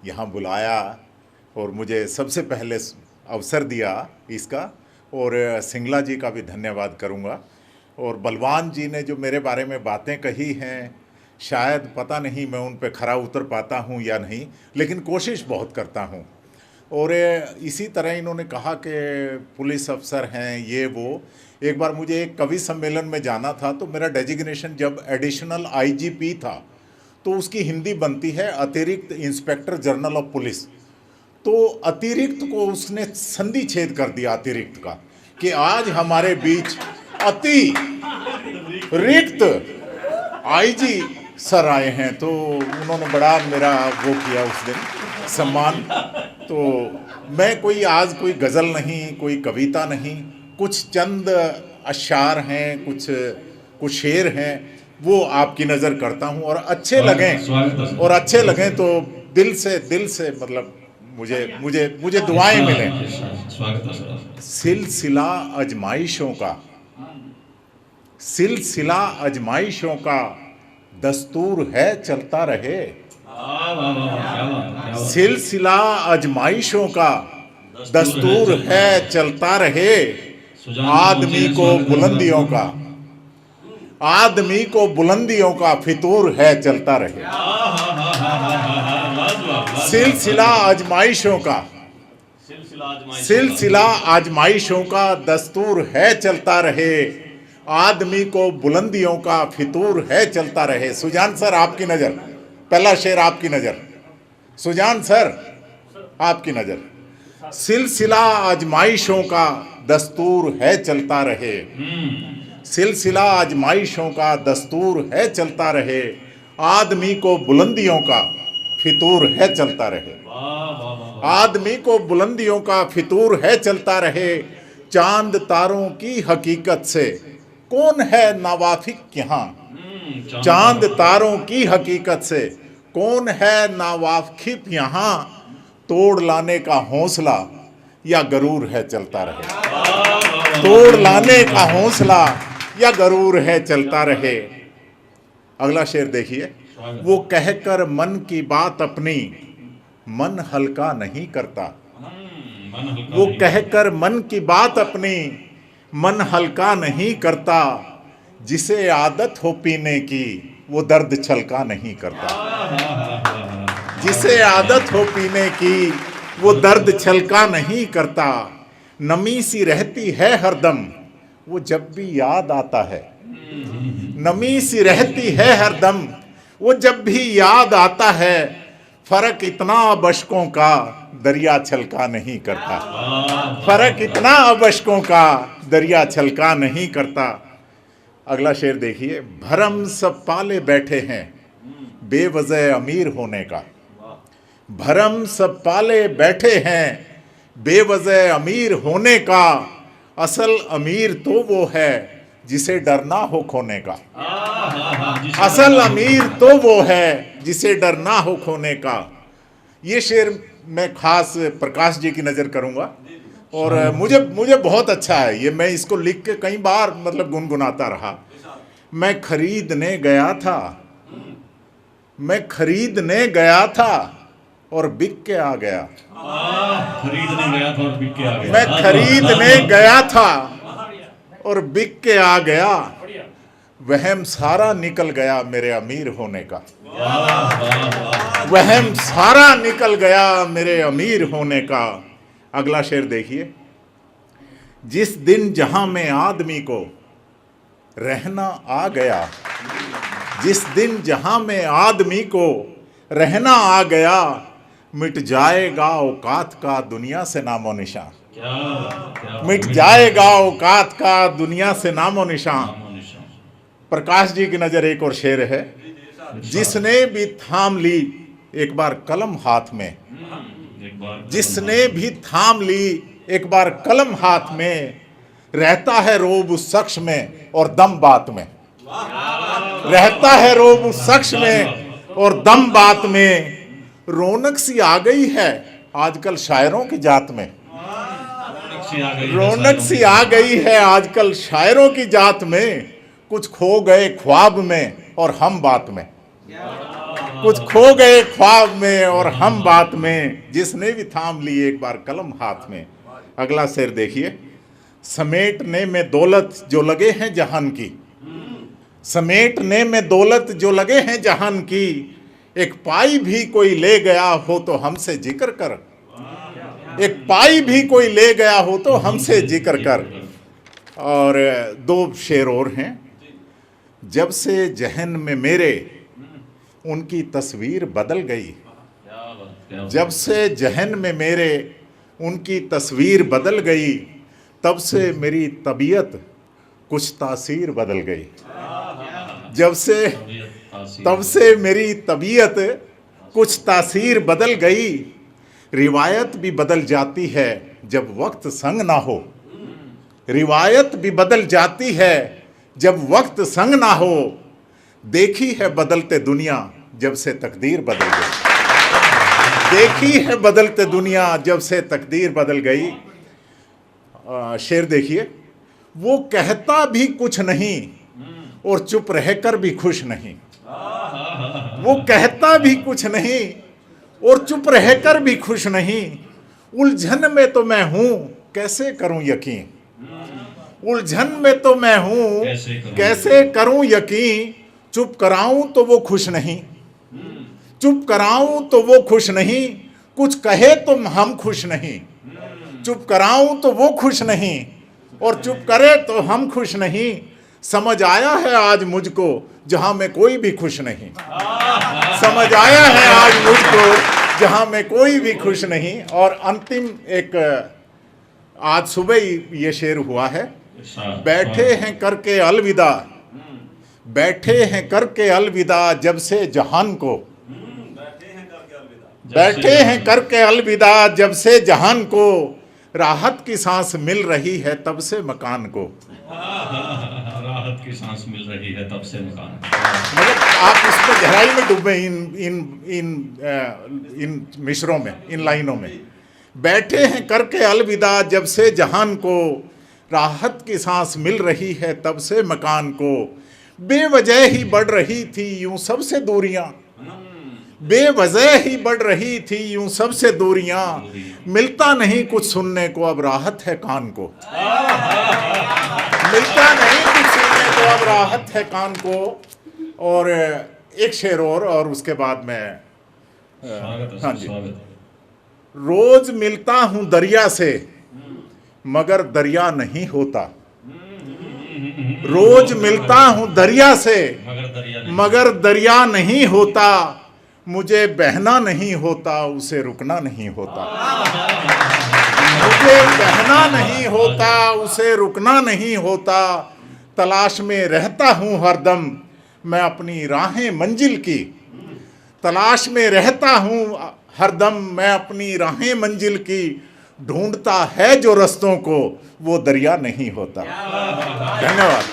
यहाँ बुलाया और मुझे सबसे पहले अवसर दिया इसका, और सिंगला जी का भी धन्यवाद करूँगा। और बलवान जी ने जो मेरे बारे में बातें कही हैं, शायद पता नहीं मैं उन पे खरा उतर पाता हूँ या नहीं, लेकिन कोशिश बहुत करता हूँ। और इसी तरह इन्होंने कहा कि पुलिस अफसर हैं ये वो। एक बार मुझे एक कवि सम्मेलन में जाना था, तो मेरा डेजिग्नेशन जब एडिशनल आईजीपी था तो उसकी हिंदी बनती है अतिरिक्त इंस्पेक्टर जनरल ऑफ पुलिस। तो अतिरिक्त को उसने संधि छेद कर दिया अतिरिक्त का, कि आज हमारे बीच अति रिक्त आईजी सर आए हैं। तो उन्होंने बड़ा मेरा वो किया उस दिन सम्मान। तो मैं कोई आज कोई गज़ल नहीं, कोई कविता नहीं, कुछ चंद अशार हैं, कुछ शेर हैं, वो आपकी नज़र करता हूँ। और अच्छे लगें तो दिल से मतलब मुझे दुआएं मिलें। सिलसिला अजमाइशों का दस्तूर है चलता रहे। सिलसिला आजमाइशों का दस्तूर है चलता रहे। आदमी को बुलंदियों का फितूर है चलता रहे। सिलसिला आजमाइशों का दस्तूर है चलता रहे। आदमी को बुलंदियों का फितूर है चलता रहे। सुजान सर आपकी नज़र, पहला शेर आपकी नज़र, सुजान सर आपकी नज़र। सिलसिला आजमाइशों का दस्तूर है चलता रहे। सिलसिला आजमाइशों का दस्तूर है चलता रहे। आदमी को बुलंदियों का फितूर है चलता रहे। आदमी को बुलंदियों का फितूर है चलता रहे। चांद तारों की हकीकत से कौन है नावाकिफ यहाँ। चांद तारों की हकीकत से कौन है नावाकिफ यहाँ। तोड़ लाने का हौसला या गरूर है चलता रहे। तोड़ लाने का हौसला या गरूर है चलता रहे। अगला शेर देखिए। वो कहकर मन की बात अपनी मन हल्का नहीं करता। वो कहकर मन की बात अपनी मन हल्का नहीं करता। जिसे आदत हो पीने की वो दर्द छलका नहीं करता। जिसे आदत हो पीने की वो दर्द छलका नहीं करता। नमी सी रहती है हरदम वो जब भी याद आता है। नमी सी रहती है हरदम वो जब भी याद आता है। फर्क इतना अबशकों का दरिया छलका नहीं करता। फर्क इतना अबशकों का दरिया छलका नहीं करता। अगला शेर देखिए। भरम सब पाले बैठे हैं बेवजह अमीर होने का। भरम सब पाले बैठे हैं बेवजह अमीर होने का। असल अमीर तो वो है जिसे डर ना हो खोने का। असल अमीर तो वो है जिसे डर ना हो खोने का। ये शेर मैं खास प्रकाश जी की नज़र करूँगा और मुझे बहुत अच्छा है ये। मैं इसको लिख के कई बार मतलब गुनगुनाता रहा। मैं खरीदने गया और बिक के आ गया। मैं खरीदने गया था और बिक के आ गया। वहम सारा निकल गया मेरे अमीर होने का। वहम सारा निकल गया मेरे अमीर होने का। अगला शेर देखिए। जिस दिन जहां में आदमी को रहना आ गया। जिस दिन जहां में आदमी को रहना आ गया। मिट जाएगा औकात का दुनिया से नामो निशान। मिट जाएगा औकात का दुनिया से नामो निशान। प्रकाश जी की नजर एक और शेर है। जिसने भी थाम ली एक बार कलम हाथ में। जिसने भी थाम ली एक बार कलम हाथ में। रहता है रोब उस शख्स में और दम बात में। रहता है रोब उस शख्स में और दम बात में। रौनक सी आ गई है आजकल शायरों की जात में। रौनक सी आ गई है आजकल शायरों की जात में। कुछ खो गए ख्वाब में और हम बात में। कुछ खो गए ख्वाब में और हम बात में, जिसने भी थाम ली एक बार कलम हाथ में। अगला शेर देखिए, समेटने में दौलत जो लगे हैं जहान की, समेटने में दौलत जो लगे हैं जहान की, एक पाई भी कोई ले गया हो तो हमसे जिक्र कर, एक पाई भी कोई ले गया हो तो हमसे जिक्र कर। और दो शेर और हैं, जब से जहन में मेरे उनकी तस्वीर बदल गई, जब से जहन में मेरे उनकी तस्वीर बदल गई, तब से मेरी तबीयत कुछ तासीर बदल गई, जब से तब से मेरी तबीयत कुछ तासीर बदल गई। रिवायत भी बदल जाती है जब वक्त संग ना हो, रिवायत भी बदल जाती है जब वक्त संग ना हो, देखी है बदलते दुनिया जब से तकदीर बदल गई, देखी है बदलते दुनिया जब से तकदीर बदल गई। शेर देखिए, वो कहता भी कुछ नहीं और चुप रहकर भी खुश नहीं, वो कहता भी कुछ नहीं और चुप रहकर भी खुश नहीं, उलझन में तो मैं हूं कैसे करूं यकीन, उलझन में तो मैं हूं कैसे करूं यकीन, चुप कराऊं तो वो खुश नहीं, चुप कराऊं तो वो खुश नहीं, कुछ कहे तो हम खुश नहीं, चुप कराऊं तो वो खुश नहीं और चुप करे तो हम खुश नहीं। समझ आया है आज मुझको जहां में कोई भी खुश नहीं, समझ आया है आज मुझको जहां में कोई भी खुश नहीं। और अंतिम एक, आज सुबह ही ये शेर हुआ है, बैठे हैं करके अलविदा, बैठे हैं करके अलविदा जब से जहान को, बैठे हैं करके अलविदा जब से जहान को, राहत की सांस मिल रही है तब से मकान को, राहत की सांस मिल रही है तब से मकान। मतलब आप इसमें गहराई में डूबे इन मिसरों में, इन लाइनों में। बैठे हैं करके अलविदा जब से जहान को, राहत की सांस मिल रही है तब से मकान को, बेवजह ही बढ़ रही थी यूं सबसे दूरियां, बेवजह ही बढ़ रही थी यूं सबसे दूरियां, मिलता नहीं कुछ सुनने को अब राहत है कान को, मिलता नहीं कुछ सुनने को अब राहत है कान को। और एक शेर और उसके बाद में, हाँ जी, रोज मिलता हूं दरिया से मगर दरिया नहीं होता, रोज मिलता हूं दरिया से मगर दरिया नहीं होता, मुझे बहना नहीं होता उसे रुकना नहीं होता, मुझे बहना नहीं होता उसे रुकना नहीं होता, तलाश में रहता हूं हरदम मैं अपनी राहें मंजिल की, तलाश में रहता हूं हरदम मैं अपनी राहें मंजिल की, ढूंढता है जो रस्तों को वो दरिया नहीं होता। धन्यवाद।